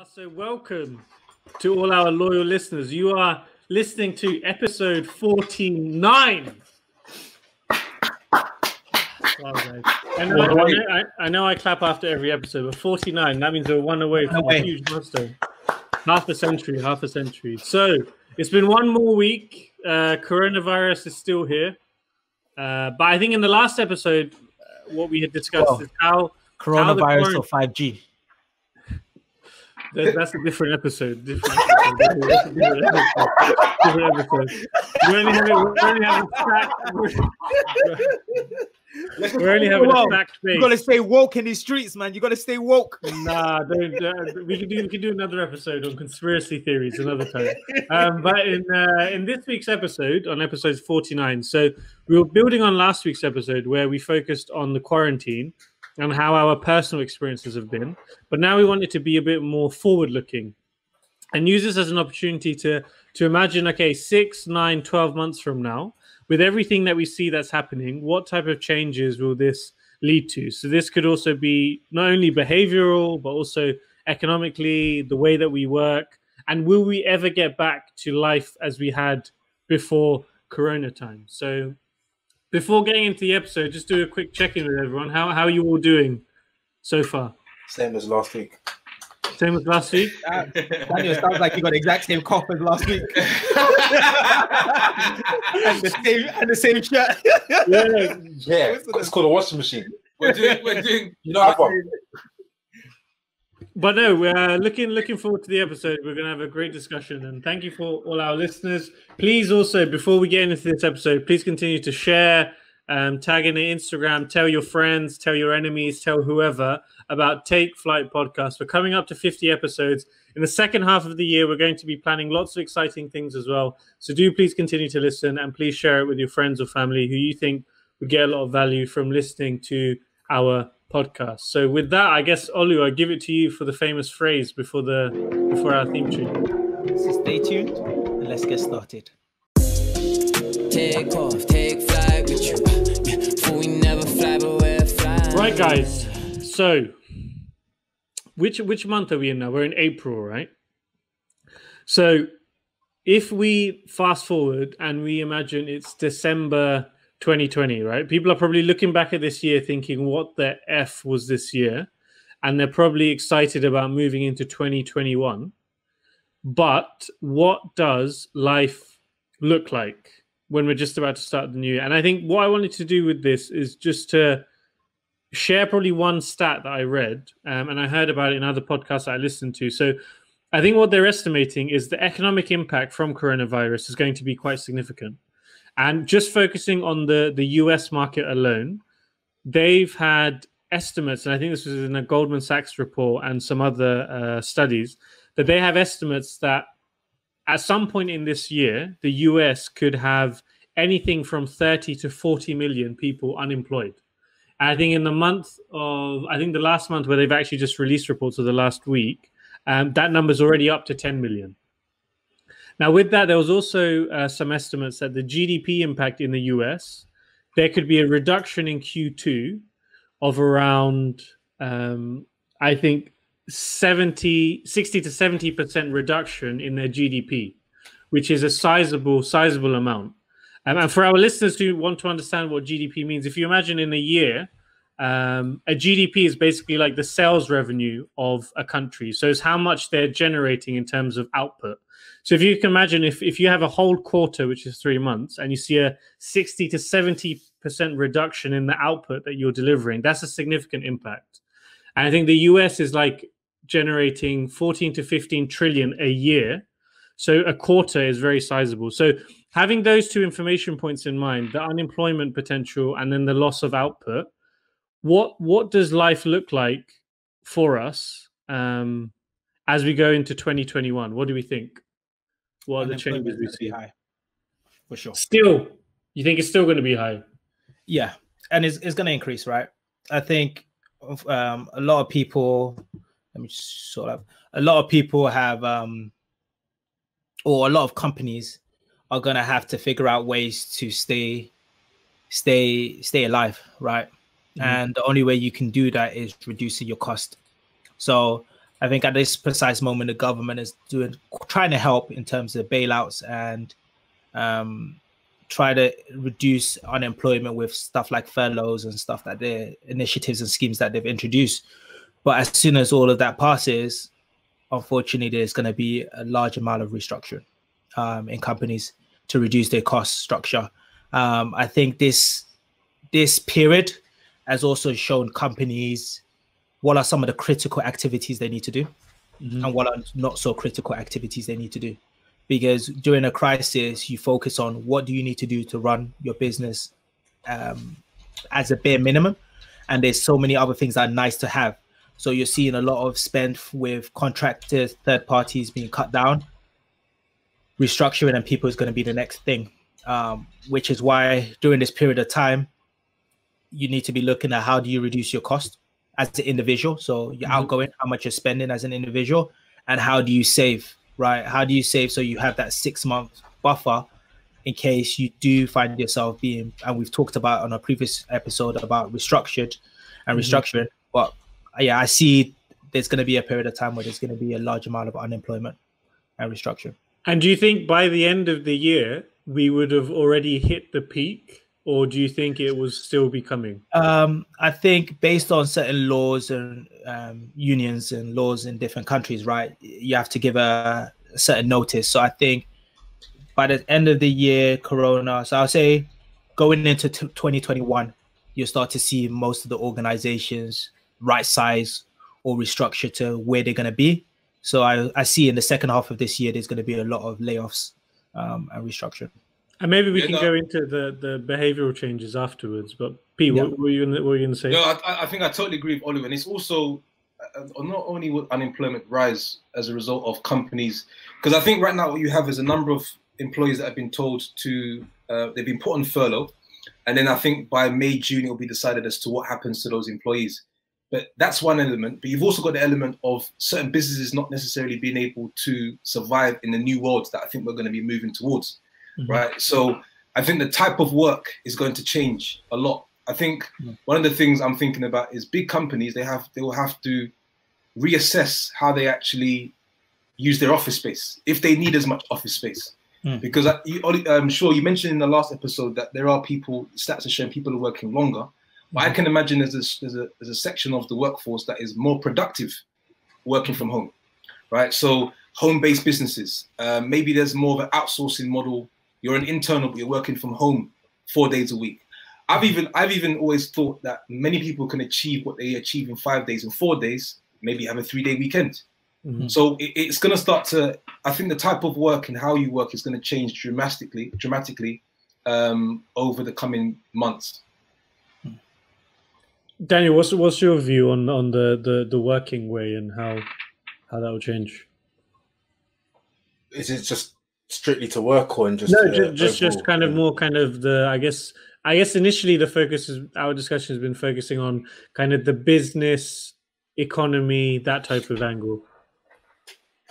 So welcome to all our loyal listeners. You are listening to episode 49. I know I clap after every episode, but 49, that means we're one away from a huge milestone. Half a century. So it's been one more week. Coronavirus is still here. But I think in the last episode, what we had discussed is how coronavirus or 5G. That's a different episode. Different episode. We're only having a stacked base. You gotta stay woke in these streets, man. You gotta stay woke. Nah, we can do another episode on conspiracy theories another time. But in this week's episode, on episode 49, so we were building on last week's episode where we focused on the quarantine and how our personal experiences have been. But now we want it to be a bit more forward-looking and use this as an opportunity to imagine, okay, 6, 9, 12 months from now, with everything that we see that's happening, what type of changes will this lead to? So this could also be not only behavioral, but also economically, the way that we work. And will we ever get back to life as we had before Corona time? So before getting into the episode, just do a quick check-in with everyone. How are you all doing so far? Same as last week. Same as last week? Daniel, sounds like you got the exact same cough as last week. and the same shirt. Yeah, it's called a washing machine. We're doing. You know what? But no, we're looking forward to the episode. We're going to have a great discussion, and thank you for all our listeners. Please also, before we get into this episode, please continue to share, tag in the Instagram, tell your friends, tell your enemies, tell whoever about Take Flight Podcast. We're coming up to 50 episodes. In the second half of the year, we're going to be planning lots of exciting things as well. So do please continue to listen, and please share it with your friends or family who you think would get a lot of value from listening to our podcast. So with that, I guess, Olu, I give it to you for the famous phrase before our theme tune. So stay tuned and let's get started. Take off, take flight with you. For we never fly, but we're flying. Right, guys. So which month are we in now? We're in April, right? So if we fast forward and we imagine it's December 2020, right? People are probably looking back at this year thinking, what the F was this year? And they're probably excited about moving into 2021. But what does life look like when we're just about to start the new year? And I think what I wanted to do with this is just to share probably one stat that I read, and I heard about it in other podcasts I listened to. So I think what they're estimating is the economic impact from coronavirus is going to be quite significant. And just focusing on the US market alone, they've had estimates, and I think this was in a Goldman Sachs report and some other studies, that they have estimates that at some point in this year, the US could have anything from 30 to 40 million people unemployed. And I think in the last month where they've actually just released reports of the last week, that number's already up to 10 million. Now, with that, there was also some estimates that the GDP impact in the US, there could be a reduction in Q2 of around, I think, 60 to 70% reduction in their GDP, which is a sizable amount. And for our listeners who want to understand what GDP means, if you imagine in a year, a GDP is basically like the sales revenue of a country. So it's how much they're generating in terms of output. So if you can imagine, if you have a whole quarter, which is 3 months, and you see a 60 to 70% reduction in the output that you're delivering, that's a significant impact. And I think the US is like generating 14 to 15 trillion a year. So a quarter is very sizable. So having those two information points in mind, the unemployment potential and then the loss of output, what does life look like for us as we go into 2021? What do we think? What are the changes we see? High, for sure. Still, you think it's still going to be high? Yeah, and it's going to increase, right? I think a lot of people, a lot of people have, or a lot of companies are going to have to figure out ways to stay alive, right? Mm-hmm. And the only way you can do that is reducing your cost. So I think at this precise moment, the government is trying to help in terms of bailouts and try to reduce unemployment with stuff like furloughs and stuff that their initiatives and schemes that they've introduced. But as soon as all of that passes, unfortunately, there's going to be a large amount of restructuring in companies to reduce their cost structure. I think this period has also shown companies what are some of the critical activities they need to do and what are not so critical activities they need to do. Because during a crisis, you focus on what do you need to do to run your business as a bare minimum. And there's so many other things that are nice to have. So you're seeing a lot of spend with contractors, third parties being cut down. Restructuring and people is going to be the next thing, which is why during this period of time, you need to be looking at how do you reduce your cost as an individual. So you're outgoing, how much you're spending as an individual, and how do you save, right? How do you save so you have that 6-month buffer in case you do find yourself being, and we've talked about on a previous episode about restructuring. But yeah, I see there's going to be a period of time where there's going to be a large amount of unemployment and restructuring. And do you think by the end of the year, we would have already hit the peak? Or do you think it will still be coming? I think based on certain laws and unions and laws in different countries, right, you have to give a certain notice. So I think by the end of the year, Corona, so I'll say going into 2021, you'll start to see most of the organizations right size or restructure to where they're going to be. So I see in the second half of this year, there's going to be a lot of layoffs and restructuring. And maybe we can go into the behavioural changes afterwards. But Pete, what were you going to say? No, I think I totally agree with Oliver. And it's also not only will unemployment rise as a result of companies, because I think right now what you have is a number of employees that have been told to, they've been put on furlough. And then I think by May, June, it will be decided as to what happens to those employees. But that's one element. But you've also got the element of certain businesses not necessarily being able to survive in the new world that I think we're going to be moving towards. Right. So I think the type of work is going to change a lot. I think one of the things I'm thinking about is big companies, they will have to reassess how they actually use their office space, if they need as much office space. Because I'm sure you mentioned in the last episode that there are people, stats are showing people are working longer. But I can imagine there's a section of the workforce that is more productive working from home. Right. So home-based businesses, maybe there's more of an outsourcing model. You're an internal, but you're working from home 4 days a week. I've even always thought that many people can achieve what they achieve in 5 days and 4 days, maybe have a 3-day weekend. So it's going to start to, I think the type of work and how you work is going to change dramatically over the coming months. Daniel, what's your view on the working way and how that will change? Is it just strictly to work or and just just kind of more kind of the I guess initially the focus is our discussion has been focusing on kind of the business economy, that type of angle.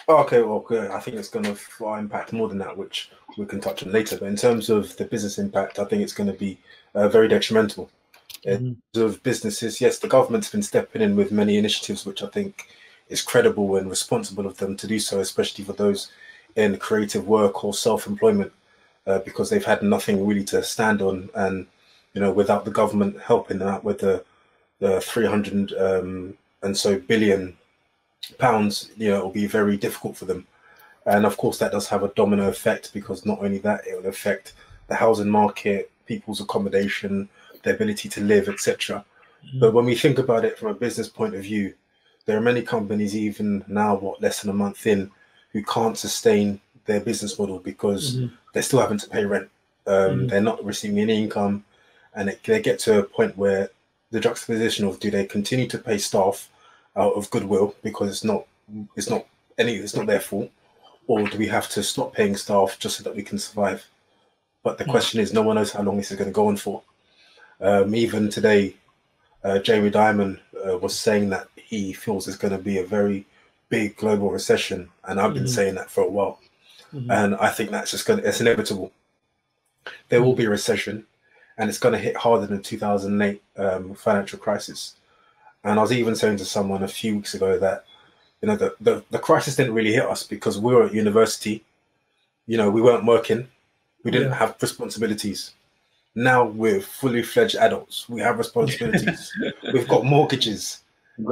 Okay, well, I think it's going to impact more than that, which we can touch on later. But in terms of the business impact, I think it's going to be very detrimental. In terms of businesses, yes, the government's been stepping in with many initiatives, which I think is credible and responsible of them to do so, especially for those in creative work or self-employment, because they've had nothing really to stand on, and without the government helping them out with the 300 and so billion pounds, it'll be very difficult for them. And of course, that does have a domino effect, because not only that, it will affect the housing market, people's accommodation, their ability to live, etc. But when we think about it from a business point of view, there are many companies, even now, less than a month in, who can't sustain their business model because they're still having to pay rent. They're not receiving any income, and they get to a point where the juxtaposition of, do they continue to pay staff out of goodwill because it's not their fault, or do we have to stop paying staff just so that we can survive? But the question is, no one knows how long this is going to go on for. Even today, Jamie Dimon was saying that he feels there's going to be a very big global recession, and I've been saying that for a while. And I think that's just it's inevitable. There will be a recession, and it's going to hit harder than the 2008 financial crisis. And I was even saying to someone a few weeks ago that You know, the crisis didn't really hit us because we were at university. You know, we weren't working. We didn't have responsibilities. Now we're fully fledged adults. We have responsibilities. We've got mortgages.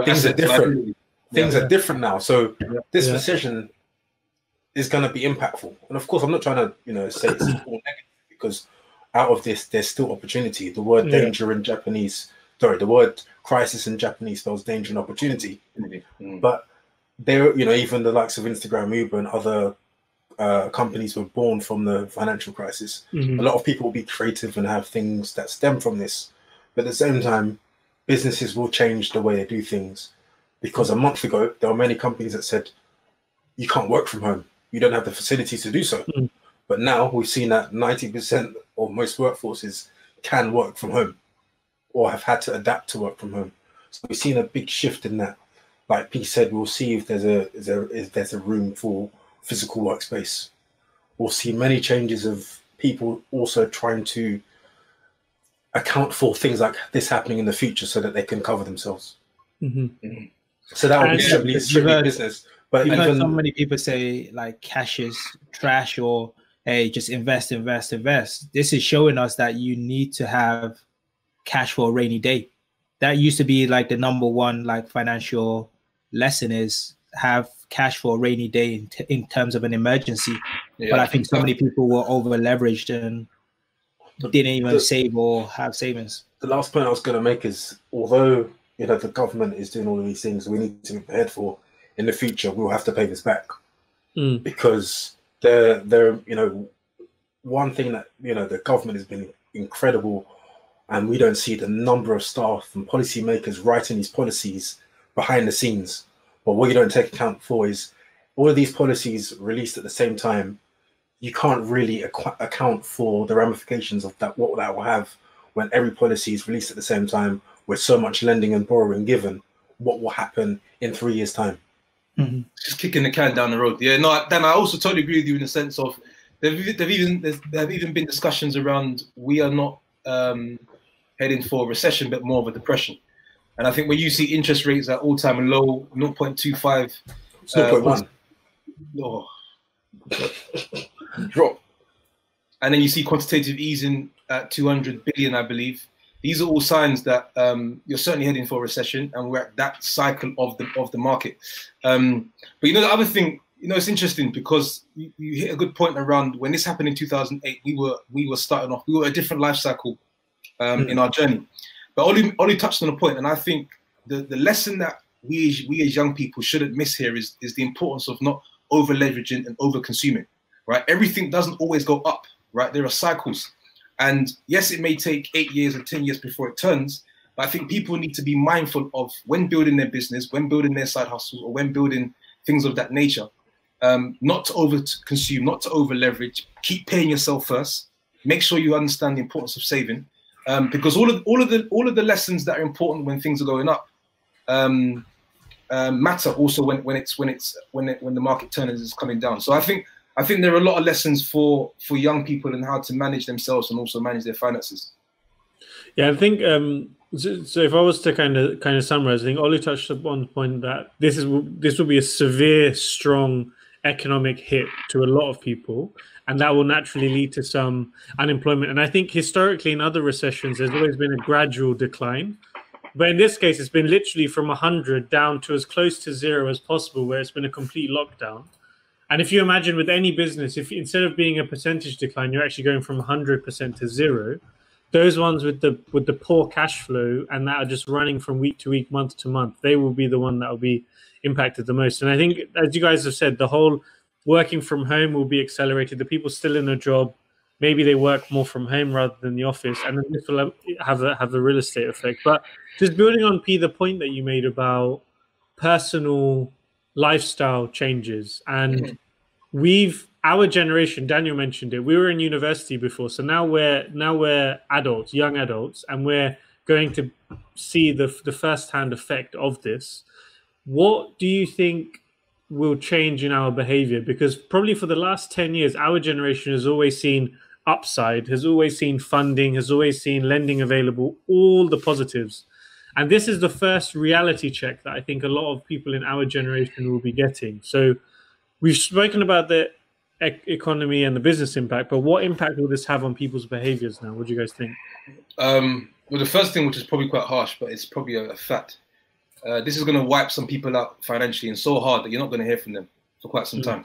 Things are different. Things are different now. So this recession is going to be impactful. And of course, I'm not trying to, you know, say it's all negative, because out of this, there's still opportunity. The word danger in Japanese, sorry, the word crisis in Japanese spells danger and opportunity. But there, you know, even the likes of Instagram, Uber, and other companies were born from the financial crisis. A lot of people will be creative and have things that stem from this. But at the same time, businesses will change the way they do things. Because a month ago, there were many companies that said, you can't work from home. You don't have the facilities to do so. But now we've seen that 90% of most workforces can work from home or have had to adapt to work from home. So we've seen a big shift in that. Like Pete said, we'll see if there's a room for physical workspace. We'll see many changes of people also trying to account for things like this happening in the future so that they can cover themselves. So that would be strictly business. But you've heard so many people say like cash is trash, or hey, just invest. This is showing us that you need to have cash for a rainy day. That used to be like the number one like financial lesson, is have cash for a rainy day in terms of an emergency. But I think so many people were over leveraged and didn't even save or have savings. The last point I was going to make is, although, you know, the government is doing all of these things we need to be prepared for, in the future we'll have to pay this back. Because they're you know, one thing that, you know, the government has been incredible, and we don't see the number of staff and policymakers writing these policies behind the scenes. But what you don't take account for is all of these policies released at the same time. You can't really account for the ramifications of that, what that will have when every policy is released at the same time, with so much lending and borrowing given. What will happen in 3 years' time? Just kicking the can down the road. Yeah, no, Dan, I also totally agree with you in the sense of there have even been discussions around we are not heading for a recession, but more of a depression. And I think when you see interest rates at all-time low, 0.25, 0.1 drop, and then you see quantitative easing at 200 billion, I believe. These are all signs that you're certainly heading for a recession, and we're at that cycle of the market. But you know, the other thing, you know, it's interesting because you hit a good point around when this happened in 2008. We were starting off. We were a different life cycle in our journey. But Ollie touched on a point, and I think the lesson that we as young people shouldn't miss here is the importance of not over leveraging and over consuming. Right, everything doesn't always go up. Right, there are cycles. And yes, it may take 8 years or 10 years before it turns, but I think people need to be mindful of when building their business, when building their side hustle, or when building things of that nature, not to over consume, not to over leverage. Keep paying yourself first. Make sure you understand the importance of saving, because all of the lessons that are important when things are going up matter also when the market turns is coming down. So I think there are a lot of lessons for young people and how to manage themselves and also manage their finances. Yeah, I think so. If I was to kind of summarize, I think Ollie touched upon the point that this will be a severe, strong economic hit to a lot of people, and that will naturally lead to some unemployment. And I think historically in other recessions, there's always been a gradual decline. But in this case, it's been literally from 100 down to as close to 0 as possible, where it's been a complete lockdown. And if you imagine with any business, if instead of being a percentage decline, you're actually going from 100% to 0, those ones with the poor cash flow and that are just running from week to week, month to month, they will be the one that will be impacted the most. And I think, as you guys have said, the whole working from home will be accelerated. The people still in a job, maybe they work more from home rather than the office, and this will have a real estate effect. But just building on P, the point that you made about personal lifestyle changes, and our generation, Daniel mentioned it, we were in university before, so now we're adults, young adults, and we're going to see the first-hand effect of this. What do you think will change in our behavior? Because probably for the last 10 years, our generation has always seen upside, has always seen funding, has always seen lending available, all the positives. And this is the first reality check that I think a lot of people in our generation will be getting. So we've spoken about the economy and the business impact, but what impact will this have on people's behaviors now? What do you guys think? Well, the first thing, which is probably quite harsh, but it's probably a fact. This is going to wipe some people out financially, and so hard that you're not going to hear from them for quite some time.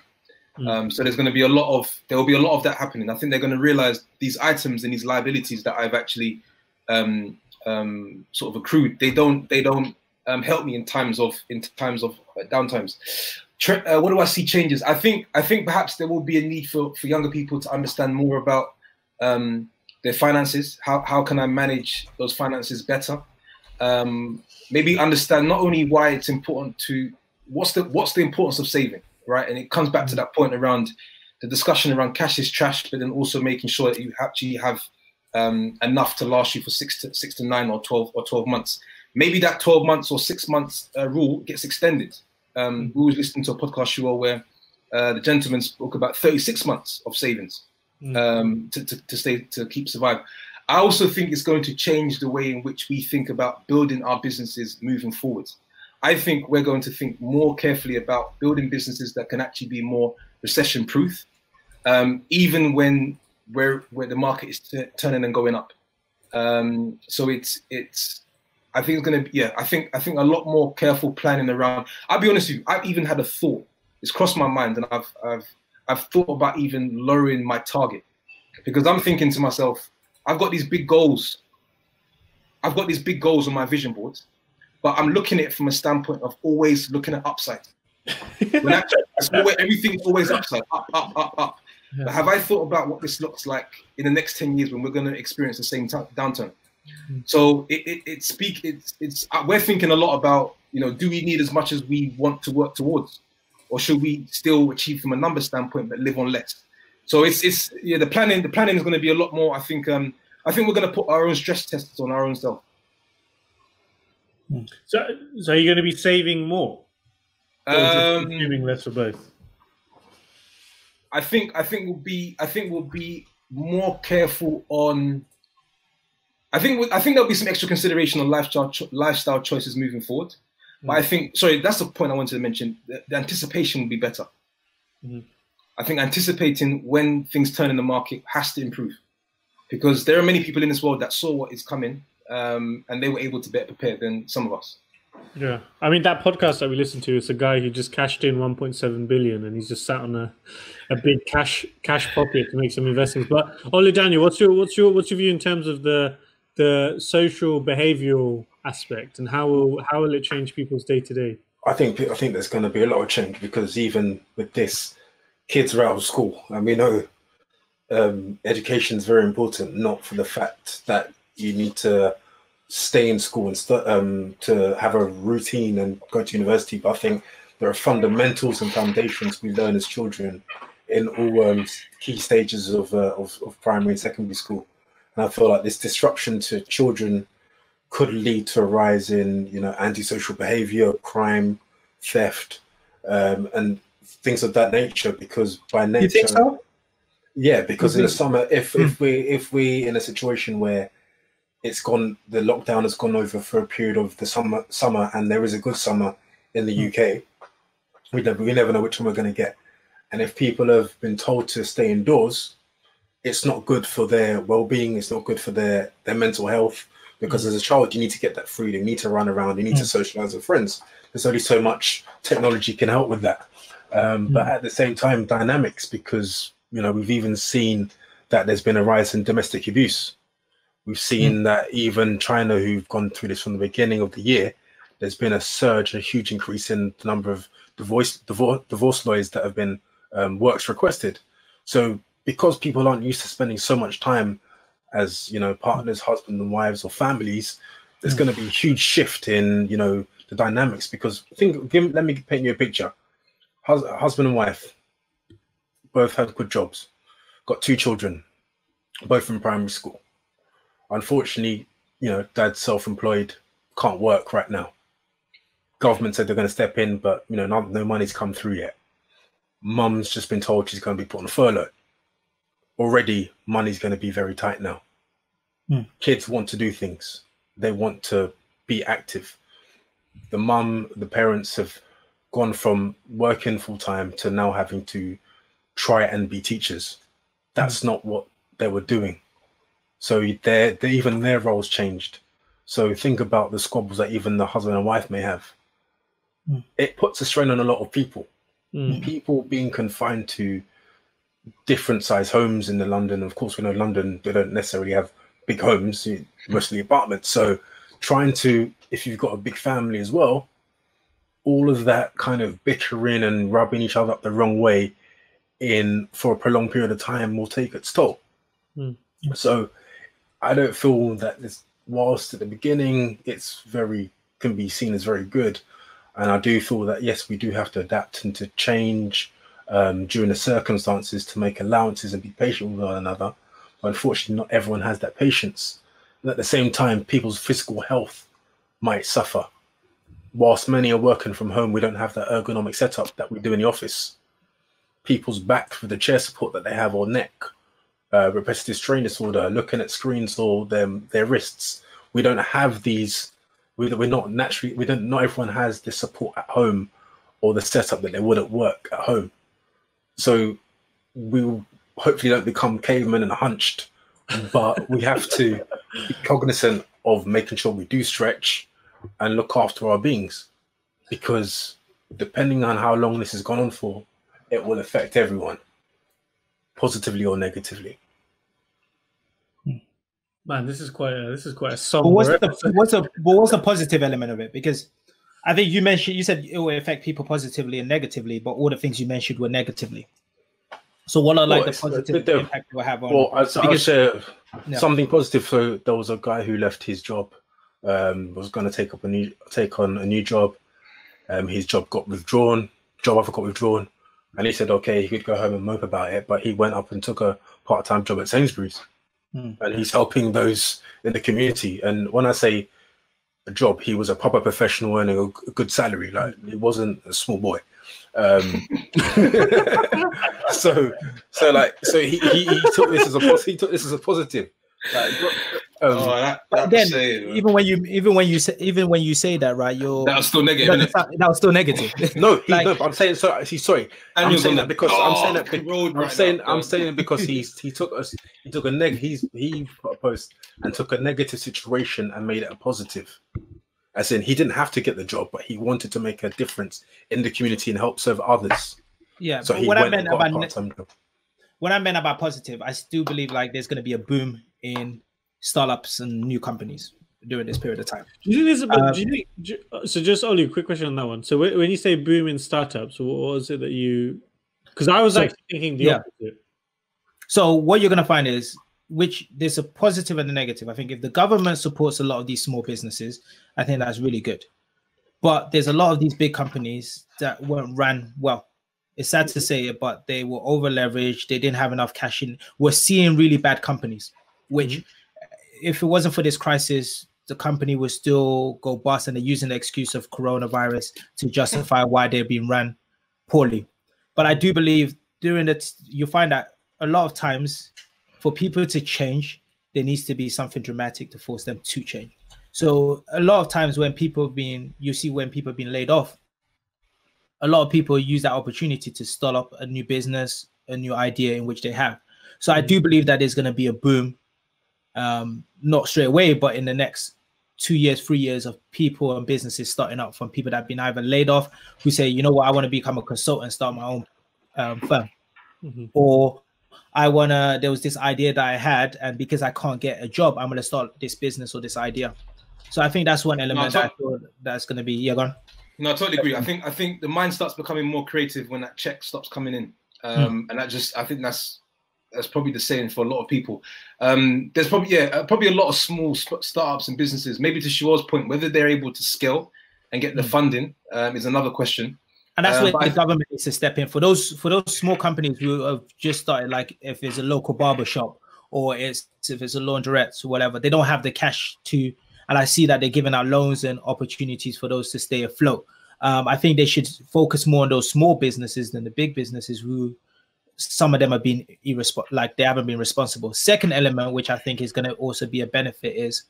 So there's going to be there will be a lot of that happening. I think they're going to realize these items and these liabilities that I've actually sort of accrued, they don't help me in times of downtimes. What do I see changes? I think perhaps there will be a need for younger people to understand more about their finances. How can I manage those finances better? Maybe understand not only why it's important to what's the importance of saving, right? And it comes back to that point around the discussion around cash is trash, but then also making sure that you actually have enough to last you for 6 to 9 or 12 months. Maybe that 12 months or 6 months rule gets extended. We was listening to a podcast show where the gentleman spoke about 36 months of savings to keep survive. I also think it's going to change the way in which we think about building our businesses moving forward. I think we're going to think more carefully about building businesses that can actually be more recession-proof, even when where the market is turning and going up. So I think it's going to be, I think a lot more careful planning around. I'll be honest with you, I've even had a thought. It's crossed my mind, and I've thought about even lowering my target, because I'm thinking to myself, I've got these big goals. I've got these big goals on my vision board, but I'm looking at it from a standpoint of always looking at upside. Everything's always upside, up. Yeah. But have I thought about what this looks like in the next 10 years when we're going to experience the same downturn? So we're thinking a lot about, do we need as much as we want to work towards, or should we still achieve from a number standpoint but live on less? So the planning is going to be a lot more. I think we're going to put our own stress tests on our own self. So are you going to be saving more, or just consuming less of both? I think we'll be more careful on. I think there'll be some extra consideration on lifestyle choices moving forward. But I think, that's the point I wanted to mention. The anticipation will be better. I think anticipating when things turn in the market has to improve, because there are many people in this world that saw what is coming, and they were able to be better prepared than some of us. Yeah, I mean, that podcast that we listened to, it's a guy who just cashed in 1.7 billion, and he's just sat on a big cash pocket to make some investments. But Ole Daniel, what's your view in terms of the social behavioural aspect, and how will it change people's day to day? I think there's going to be a lot of change, because even with this, kids are out of school, and we know education is very important, not for the fact that you need to stay in school and to have a routine and go to university, but I think there are fundamentals and foundations we learn as children in all key stages of primary and secondary school. And I feel like this disruption to children could lead to a rise in antisocial behavior, crime, theft, and things of that nature, because by nature. You think so? Yeah, because in the summer, if we in a situation where the lockdown has gone over for a period of the summer, and there is a good summer in the UK, we never know which one we're going to get. And if people have been told to stay indoors, it's not good for their well-being. It's not good for their mental health, because as a child, you need to get that freedom. You need to run around. You need to socialize with friends. There's only so much technology can help with that. But at the same time, dynamics, because we've even seen that there's been a rise in domestic abuse. We've seen that even China, who've gone through this from the beginning of the year, there's been a surge, a huge increase in the number of divorce lawyers that have been works requested. So because people aren't used to spending so much time as partners, husbands and wives, or families, there's going to be a huge shift in the dynamics. Because let me paint you a picture. Husband and wife both had good jobs, got 2 children, both in primary school. Unfortunately, dad's self-employed, can't work right now. Government said they're going to step in, but no money's come through yet. Mum's just been told she's going to be put on furlough. Already, money's going to be very tight now. Kids want to do things. They want to be active. The parents have gone from working full time to now having to try and be teachers. That's not what they were doing. So even their roles changed. So think about the squabbles that even the husband and wife may have. It puts a strain on a lot of people. People being confined to different size homes in the London. Of course, we know London, they don't necessarily have big homes, mostly apartments. So trying to, if you've got a big family as well, all of that kind of bickering and rubbing each other up the wrong way for a prolonged period of time will take its toll. So I don't feel that this, whilst at the beginning can be seen as very good, and I do feel that yes, we do have to adapt and to change during the circumstances to make allowances and be patient with one another. But unfortunately, not everyone has that patience. And at the same time, people's physical health might suffer. Whilst many are working from home, we don't have that ergonomic setup that we do in the office. People's back for the chair support that they have, or neck, repetitive strain disorder, looking at screens, or their wrists. We don't have these. Not everyone has the support at home or the setup that they would at work at home. So we hopefully don't become cavemen and hunched, but we have to be cognizant of making sure we do stretch and look after our beings, because depending on how long this has gone on for, it will affect everyone, positively or negatively. Man, this is quite a somber. What's the positive element of it? Because I think you said it will affect people positively and negatively, but all the things you mentioned were negatively. So what are the positive impact it will have on? Well, I'll share something positive. So there was a guy who left his job, was going to take on a new job. His job got withdrawn. Job offer got withdrawn, and he said, okay, he could go home and mope about it, but he went up and took a part-time job at Sainsbury's. And he's helping those in the community. And when I say a job, he was a proper professional earning a good salary. Like, he wasn't a small boy. So he took this as a positive. Even when you say that, right? That was still negative. That was still negative. No, I'm saying sorry. I'm saying that because he took a post and took a negative situation and made it a positive. As in, he didn't have to get the job, but he wanted to make a difference in the community and help serve others. Yeah. So what I meant about positive, I still believe like there's going to be a boom in startups and new companies during this period of time. So just Oli, quick question on that one. So when you say boom in startups, what was it that you? Because I was actually thinking the opposite. So what you're going to find is there's a positive and a negative. I think if the government supports a lot of these small businesses, I think that's really good. But there's a lot of these big companies that weren't ran well. It's sad to say it, but they were over leveraged. They didn't have enough cash in. We're seeing really bad companies, which if it wasn't for this crisis, the company would still go bust, and they're using the excuse of coronavirus to justify why they're being run poorly. But I do believe you find that a lot of times for people to change, there needs to be something dramatic to force them to change. So a lot of times when people being laid off, a lot of people use that opportunity to start up a new business, a new idea in which they have. So I do believe that there's going to be a boom, not straight away, but in the next 2 years, 3 years of people and businesses starting up, from people that have been either laid off, who say, you know what, I want to become a consultant, start my own firm. Or there was this idea that I had, and because I can't get a job, I'm going to start this business or this idea. So I think that's one element that I thought that's going to be, go on. No, I totally agree. I think the mind starts becoming more creative when that check stops coming in. And I think that's probably the same for a lot of people. There's probably a lot of small startups and businesses, maybe to Shua's point, whether they're able to scale and get the funding is another question. And that's where the government needs to step in for those small companies who have just started, like if it's a local barber shop or if it's a laundrette or whatever, they don't have the cash to, and I see that they're giving out loans and opportunities for those to stay afloat. I think they should focus more on those small businesses than the big businesses who some of them have been they haven't been responsible. Second element, which I think is going to also be a benefit, is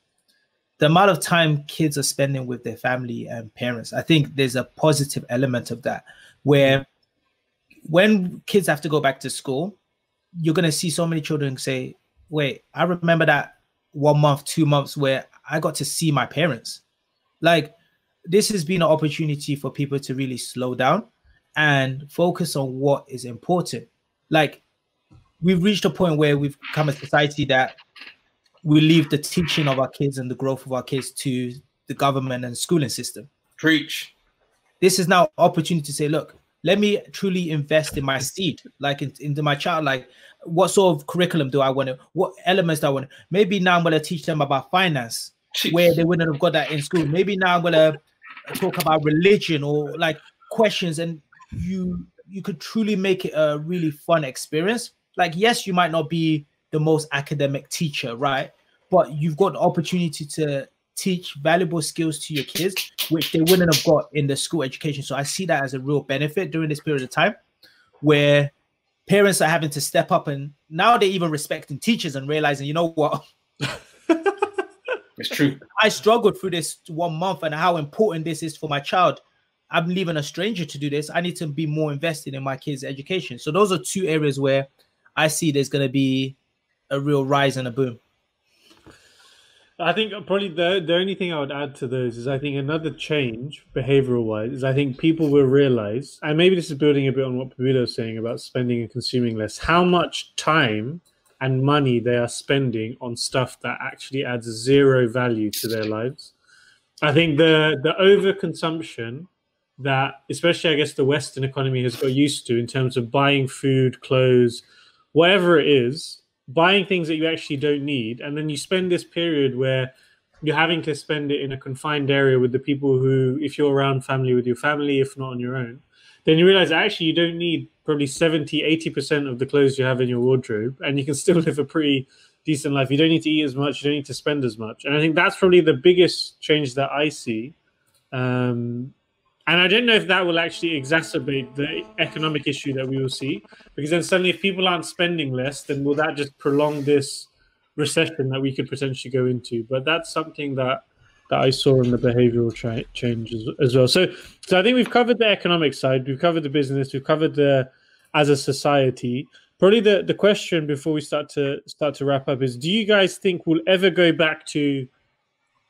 the amount of time kids are spending with their family and parents, I think there's a positive element of that, where when kids have to go back to school, you're going to see so many children say, wait, I remember that 1 month, 2 months where I got to see my parents. Like, this has been an opportunity for people to really slow down and focus on what is important. Like, we've reached a point where we've become a society that we leave the teaching of our kids and the growth of our kids to the government and schooling system. Preach. This is now an opportunity to say, look, let me truly invest in my seed, like into my child. Like, what sort of curriculum do I want to, what elements do I want to, maybe now I'm going to teach them about finance, where they wouldn't have got that in school. Maybe now I'm going to talk about religion or like questions, and you could truly make it a really fun experience. Like, yes, you might not be the most academic teacher, right? But you've got the opportunity to teach valuable skills to your kids, which they wouldn't have got in the school education. So I see that as a real benefit during this period of time, where parents are having to step up, and now they're even respecting teachers and realizing, you know what? It's true. I struggled through this 1 month and how important this is for my child. I'm leaving a stranger to do this. I need to be more invested in my kids' education. So those are two areas where I see there's going to be a real rise and a boom. I think probably the only thing I would add to those is I think another change, behavioral wise, is I think people will realize, and maybe this is building a bit on what Pabilo was saying about spending and consuming less, how much time and money they are spending on stuff that actually adds zero value to their lives. I think the overconsumption that especially I guess the Western economy has got used to in terms of buying food, clothes, whatever it is, buying things that you actually don't need, and then you spend this period where you're having to spend it in a confined area with the people who, if you're around family, with your family, if not on your own, then you realize actually you don't need probably 70-80% of the clothes you have in your wardrobe, and you can still live a pretty decent life. You don't need to eat as much, you don't need to spend as much. And I think that's probably the biggest change that I see. And I don't know if that will actually exacerbate the economic issue that we will see, because then suddenly if people aren't spending less, then will that just prolong this recession that we could potentially go into? But that's something that I saw in the behavioral change as well. So I think we've covered the economic side, we've covered the business, we've covered as a society. Probably the question before we start to wrap up is, do you guys think we'll ever go back to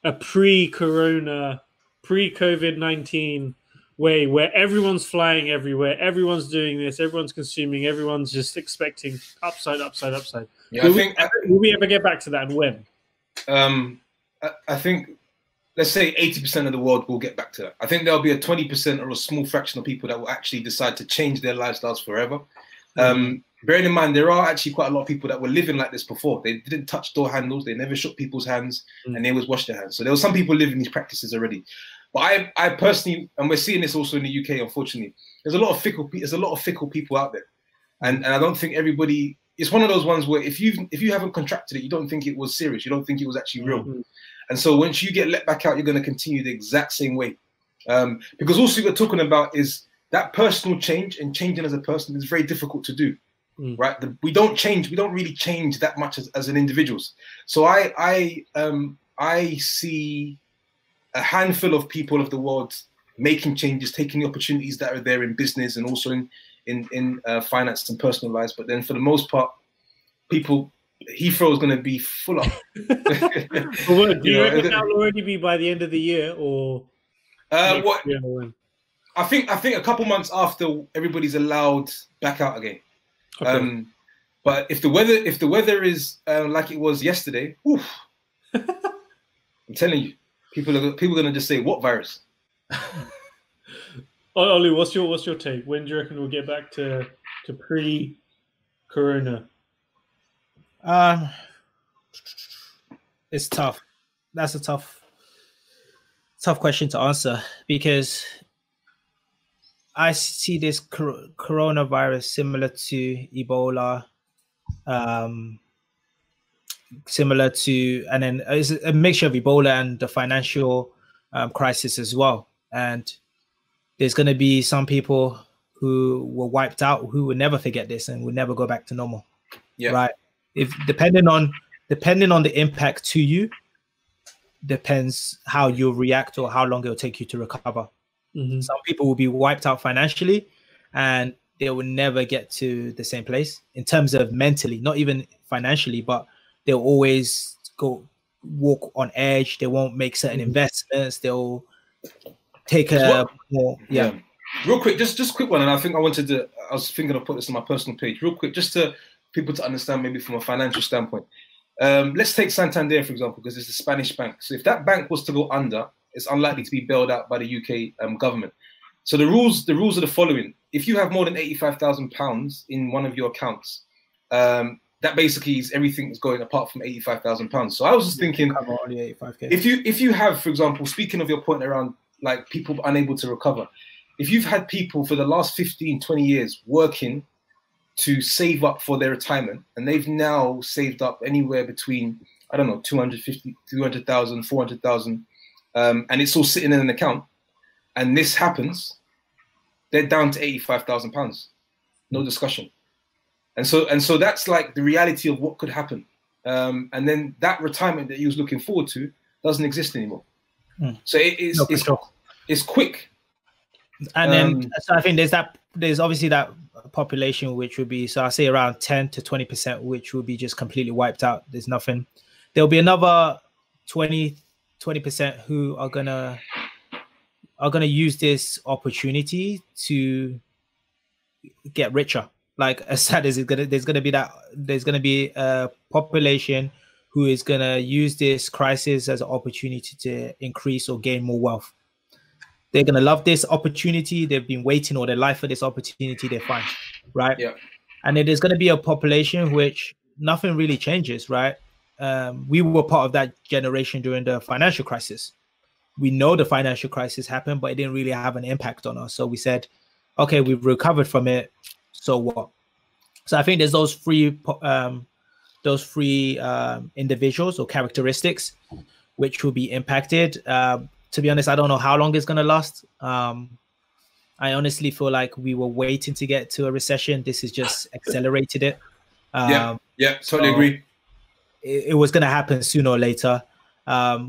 a pre-corona, pre-COVID-19 way where everyone's flying everywhere, everyone's doing this, everyone's consuming, everyone's just expecting upside? Yeah, will we ever get back to that, and when? I think, let's say 80% of the world will get back to that. I think there'll be a 20% or a small fraction of people that will actually decide to change their lifestyles forever. Bearing in mind, there are actually quite a lot of people that were living like this before. They didn't touch door handles, they never shook people's hands, and they always washed their hands. So there were some people living these practices already. But I personally, and we're seeing this also in the UK, unfortunately, there's a lot of fickle people out there, and I don't think everybody. It's one of those ones where if you haven't contracted it, you don't think it was serious, you don't think it was actually real, and so once you get let back out, you're going to continue the exact same way, because also what we're talking about is that personal change, and changing as a person is very difficult to do, right? We don't really change that much as an individuals. So I see a handful of people of the world making changes, taking the opportunities that are there in business and also in finance and personal lives. But then for the most part, people, Heathrow is going to be full up. Well, do you reckon that will already be by the end of the year, or what? I think a couple months after everybody's allowed back out again. Okay. But if the weather is like it was yesterday, oof, I'm telling you, people are going to just say, what virus? Ollie, what's your take? When do you reckon we'll get back to pre-corona? It's tough. That's a tough question to answer, because I see this coronavirus similar to Ebola, and then it's a mixture of Ebola and the financial crisis as well. And there's going to be some people who were wiped out who will never forget this and will never go back to normal. Yeah. Right. If depending on the impact to you, depends how you react or how long it'll take you to recover. Mhm. Some people will be wiped out financially and they will never get to the same place in terms of mentally, not even financially, but they'll always walk on edge. They won't make certain investments. They'll take a more, yeah. Real quick, just quick one, and I think I was thinking of putting this on my personal page. Real quick, just to people to understand, maybe from a financial standpoint. Let's take Santander, for example, because it's a Spanish bank. So if that bank was to go under, it's unlikely to be bailed out by the UK government. So the rules are the following: if you have more than £85,000 in one of your accounts, that basically is everything that's going apart from £85,000. So I was just thinking, Only 85K. if you have, for example, speaking of your point around like people unable to recover, if you've had people for the last 15, 20 years working to save up for their retirement, and they've now saved up anywhere between, I don't know, 250, 300,000, 400,000, and it's all sitting in an account, and this happens, they're down to £85,000, no discussion. And so that's like the reality of what could happen. And then that retirement that he was looking forward to doesn't exist anymore. So it's quick. And then so I think there's obviously that population which would be, so I say around 10 to 20%, which will be just completely wiped out. There's nothing. There'll be another 20% who are gonna use this opportunity to get richer. Like, as sad as there's gonna be a population who is gonna use this crisis as an opportunity to increase or gain more wealth. They're gonna love this opportunity. They've been waiting all their life for this opportunity. They're fine, right? Yeah. And then there's gonna be a population which nothing really changes, right? We were part of that generation during the financial crisis. We know the financial crisis happened, but it didn't really have an impact on us. So we said, okay, we've recovered from it. So what? So I think there's those three individuals or characteristics which will be impacted. To be honest, I don't know how long it's going to last. I honestly feel like we were waiting to get to a recession. This has just accelerated it. Totally agree. It was going to happen sooner or later.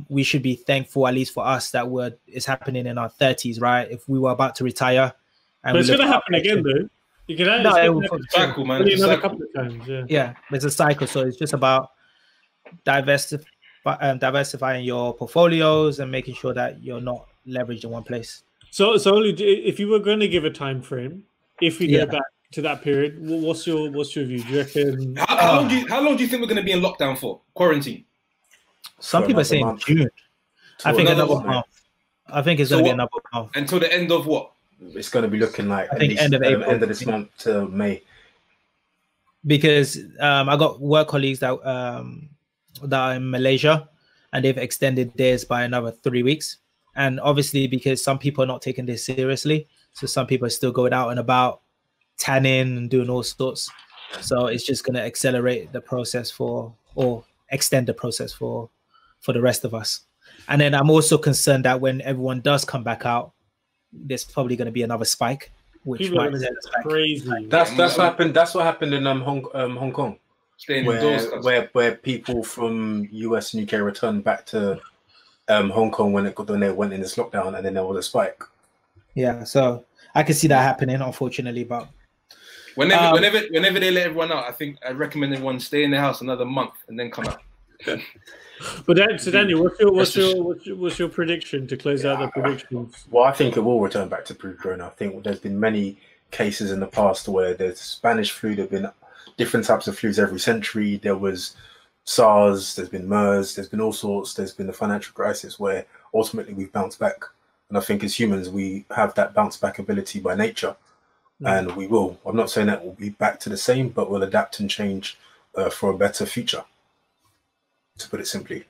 We should be thankful, at least for us, that it's happening in our 30s, right? If we were about to retire, but it's going to happen again, though. You can cycle, man. Another couple of times, yeah. It's a cycle, so it's just about diversifying your portfolios and making sure that you're not leveraged in one place. So only if you were going to give a time frame, if we go back to that period, what's your view? Do you reckon? How long do you think we're going to be in lockdown for? Quarantine? Some people are saying June. I think another month. I think it's going to be another month until the end of what? It's going to be looking like I think end of April, end of this month to May. Because I got work colleagues that are in Malaysia, and they've extended theirs by another 3 weeks. And obviously, because some people are not taking this seriously, so some people are still going out and about, tanning and doing all sorts. So it's just going to accelerate the process or extend the process for the rest of us. And then I'm also concerned that when everyone does come back out, there's probably going to be another spike, which people might send us back. Crazy. That's what happened. That's what happened in Hong Kong, where people from US and UK returned back to Hong Kong when they went in this lockdown, and then there was a spike. Yeah, so I can see that happening, unfortunately. But whenever they let everyone out, I recommend everyone stay in their house another month and then come out. But so Daniel, what's your prediction to close out the predictions? Well, I think it will return back to pre-corona. I think there's been many cases in the past where there's Spanish flu. There've been different types of flus every century. There was SARS. There's been MERS. There's been all sorts. There's been the financial crisis where ultimately we've bounced back. And I think as humans, we have that bounce back ability by nature, and we will. I'm not saying that we'll be back to the same, but we'll adapt and change for a better future. To put it simply.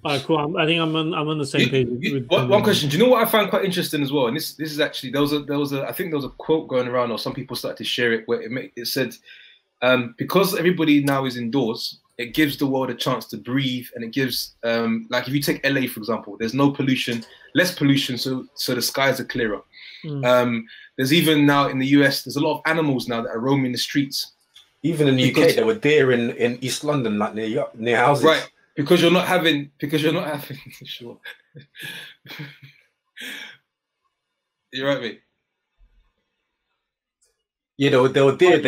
All right, cool. I think I'm on the same page. One question. Do you know what I found quite interesting as well? And this is actually there was a quote going around, or some people started to share it, where it said, because everybody now is indoors, it gives the world a chance to breathe, and it gives like if you take LA for example, there's no pollution, less pollution, so the skies are clearer. There's even now in the US, there's a lot of animals now that are roaming the streets. Even in the UK, there were deer in East London, like near houses. Right. because you're not having sure. You're right, mate. Yeah, they were deer.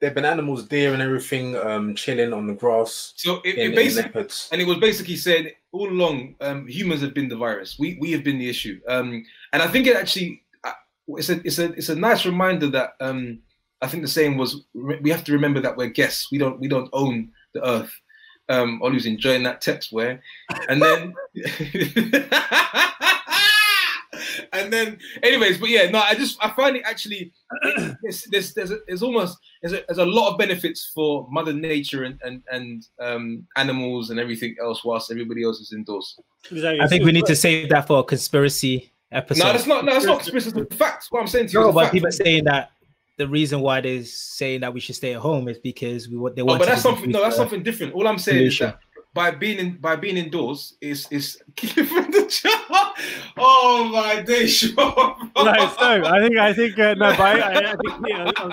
They've been animals, deer and everything, chilling on the grass. So it basically, and it was basically saying all along, humans have been the virus. We have been the issue. And I think it actually, it's a nice reminder that I think the saying was, we have to remember that we're guests. We don't own the earth. Olu's enjoying that text where, and then. And then, anyways, but yeah, no, I find it actually, there's a lot of benefits for Mother Nature and animals and everything else, whilst everybody else is indoors. Exactly. I think we need to save that for a conspiracy episode. No, that's not. No, it's not conspiracy. It's facts. What I'm saying to you. No, but people are saying that the reason why they're saying that we should stay at home is because they want. Oh, but that's something. No, that's something different. All I'm saying is that by being indoors is keeping the job. Oh my day, sure. Right, so I think no, but I think yeah, I'm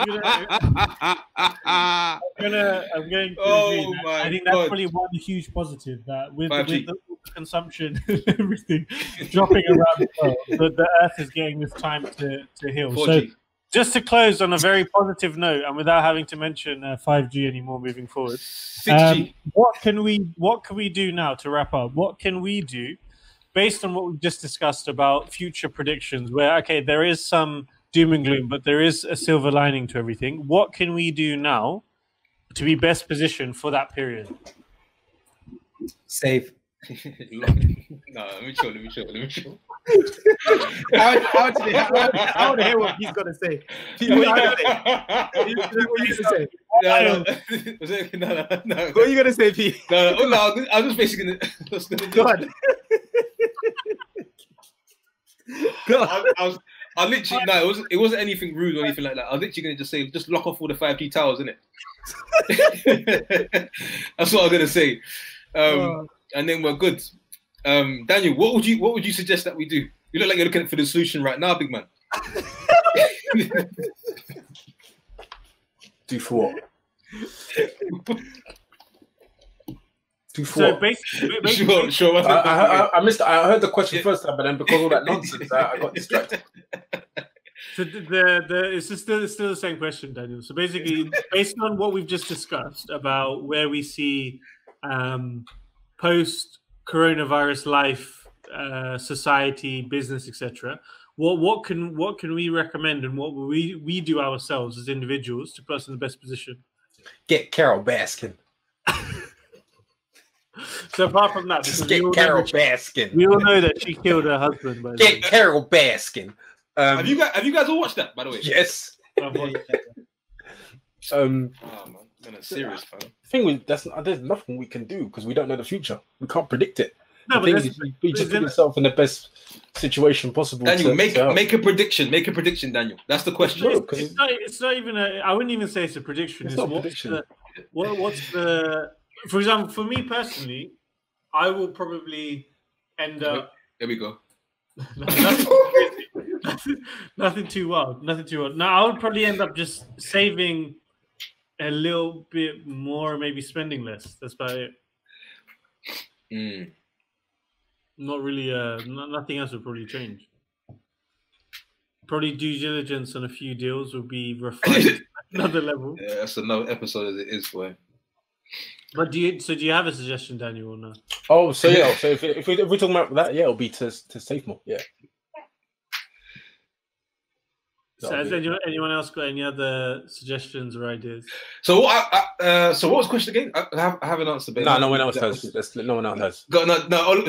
going to agree that. I think that's probably one huge positive, that with the consumption and everything dropping around the world, the earth is getting this time to heal. 4G. So just to close on a very positive note, and without having to mention 5G anymore moving forward, 6G. What can we do now to wrap up? What can we do based on what we've just discussed about future predictions? Where okay, there is some doom and gloom, but there is a silver lining to everything. What can we do now to be best positioned for that period? Save. No, let me chill. I want to hear what he's gonna say. What are you gonna say? No. What are you gonna say, P? No. I was just basically gonna go on. I literally it wasn't anything rude or anything like that. I was literally gonna just say, just lock off all the 5G towers, innit? That's what I was gonna say. And then we're good. Daniel, what would you suggest that we do? You look like you're looking for the solution right now, big man. Do for what? So basically sure. I missed. I heard the question first time, but then because of all that nonsense, I got distracted. So it's still the same question, Daniel. So basically, based on what we've just discussed about where we see post-coronavirus life, society, business, etc., what can we recommend, and what will we do ourselves as individuals to put us in the best position? Get Carol Baskin. So apart from that, just get Carol Baskin. We all know that she killed her husband. By get Carol Baskin. Have you guys all watched that, by the way? Yes. Man, serious, man. There's nothing we can do because we don't know the future. We can't predict it. No, but you just put yourself in the best situation possible. Daniel, make a prediction. Make a prediction, Daniel. That's the question. No, it's not even I wouldn't even say it's a prediction. It's not a prediction. What's the? For example, for me personally, I will probably end up. There we go. Nothing too wild. Now I would probably end up just saving a little bit more, maybe spending less. That's about it. Not really. Nothing else would probably change. Probably due diligence on a few deals would be refined to another level. Yeah, that's another episode as it is, boy. But do you have a suggestion, Daniel, or no? Oh, so yeah. So if we're talking about that, yeah, it'll be to save more. Yeah. So has anyone else got any other suggestions or ideas? So so what was the question again? I haven't answered. No one else has. No one else has. No,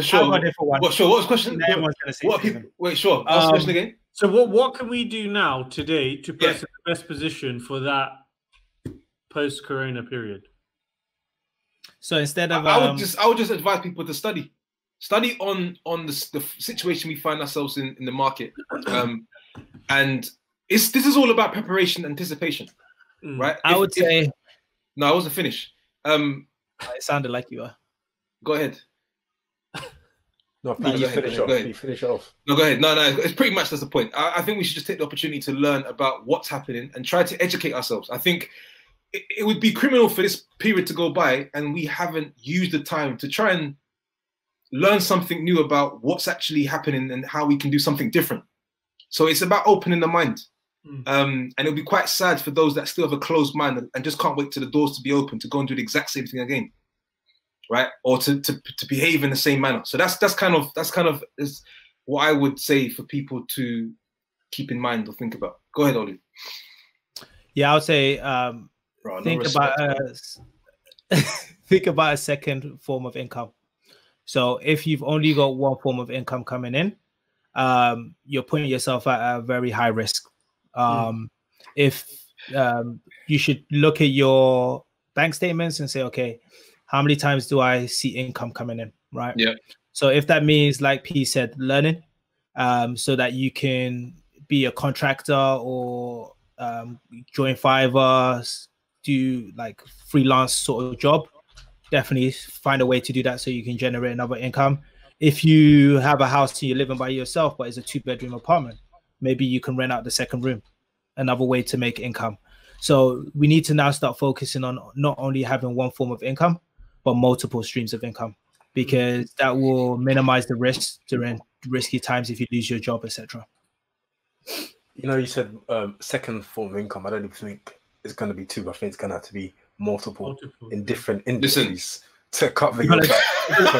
sure. What was the question? Everyone's gonna say what people? Wait, sure. What's the question again? So what can we do now today to put us in the best position for that post-corona period? So instead of I would just advise people to study on the situation we find ourselves in the market, and this is all about preparation, anticipation, right? I would say no, I wasn't finished. It sounded like you were. Go ahead. No, you finish off. No, go ahead. No, it's pretty much that's the point. I think we should just take the opportunity to learn about what's happening and try to educate ourselves. I think it would be criminal for this period to go by and we haven't used the time to try and learn something new about what's actually happening and how we can do something different. So it's about opening the mind. And it'll be quite sad for those that still have a closed mind and just can't wait till the doors to be open to go and do the exact same thing again, right? Or to behave in the same manner. So that's kind of is what I would say for people to keep in mind or think about. Go ahead, Oli. Yeah, I would say think about a second form of income. So if you've only got one form of income coming in, you're putting yourself at a very high risk. If you should look at your bank statements and say, okay, how many times do I see income coming in, right? Yeah. So if that means, like P said, learning, so that you can be a contractor or join Fiverr, do like freelance sort of job, definitely find a way to do that so you can generate another income. If you have a house and you're living by yourself, but it's a 2-bedroom apartment, maybe you can rent out the second room, another way to make income. So we need to now start focusing on not only having one form of income, but multiple streams of income, because that will minimize the risks during risky times if you lose your job, etc. You know, you said second form of income. I don't even think it's going to be two. I think it's going to have to be multiple. In different industries to cover your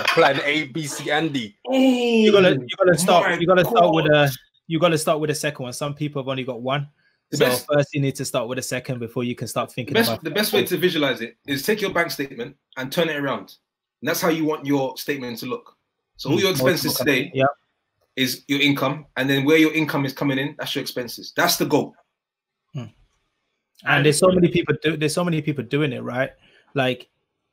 plan A, B, C, and D. You gotta start with a second one. Some people have only got one. First you need to start with a second before you can start thinking about the best way to visualize it is take your bank statement and turn it around. And that's how you want your statement to look. So all your expenses today is your income, and then where your income is coming in, that's your expenses. That's the goal. And there's so many people doing it, right? Like,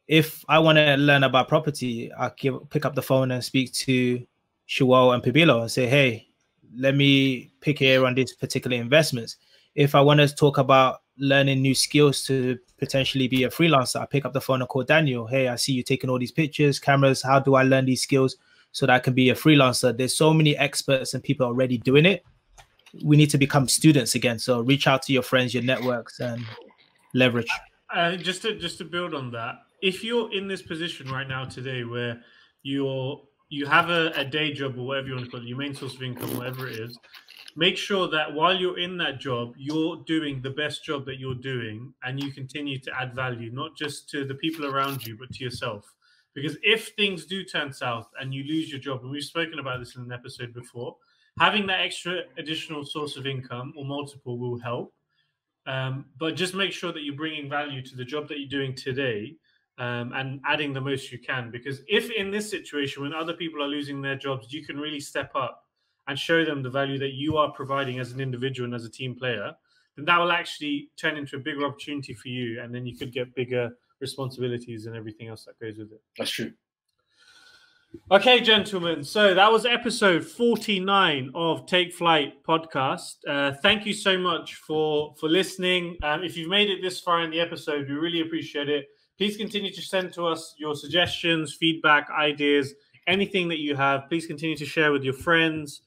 if I want to learn about property, I pick up the phone and speak to Shuo and Pibilo and say, hey, let me pick here on these particular investments. If I want to talk about learning new skills to potentially be a freelancer, I pick up the phone and call Daniel. Hey, I see you taking all these pictures, cameras. How do I learn these skills so that I can be a freelancer? There's so many experts and people already doing it. We need to become students again. So reach out to your friends, your networks, and leverage. Just to build on that, if you're in this position right now today where you have a day job or whatever you want to call it, your main source of income, whatever it is, make sure that while you're in that job, you're doing the best job that you're doing and you continue to add value, not just to the people around you, but to yourself. Because if things do turn south and you lose your job, and we've spoken about this in an episode before, having that extra additional source of income or multiple will help. But just make sure that you're bringing value to the job that you're doing today, and adding the most you can. Because if in this situation, when other people are losing their jobs, you can really step up and show them the value that you are providing as an individual and as a team player, then that will actually turn into a bigger opportunity for you. And then you could get bigger responsibilities and everything else that goes with it. That's true. Okay, gentlemen. So that was episode 49 of Take Flight podcast. Thank you so much for listening. If you've made it this far in the episode, we really appreciate it. Please continue to send to us your suggestions, feedback, ideas, anything that you have. Please continue to share with your friends,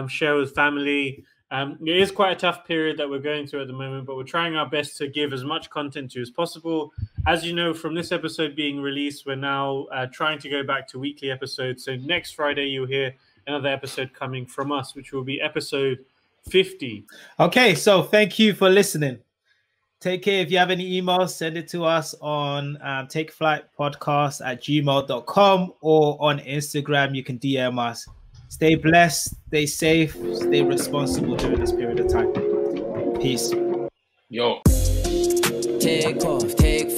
share with family. It is quite a tough period that we're going through at the moment, but we're trying our best to give as much content to you as possible. As you know, from this episode being released, we're now trying to go back to weekly episodes. So next Friday, you'll hear another episode coming from us, which will be episode 50. Okay, so thank you for listening. Take care. If you have any emails, send it to us on takeflightpodcast@gmail.com or on Instagram. You can DM us. Stay blessed, stay safe, stay responsible during this period of time. Peace. Yo. Take off, take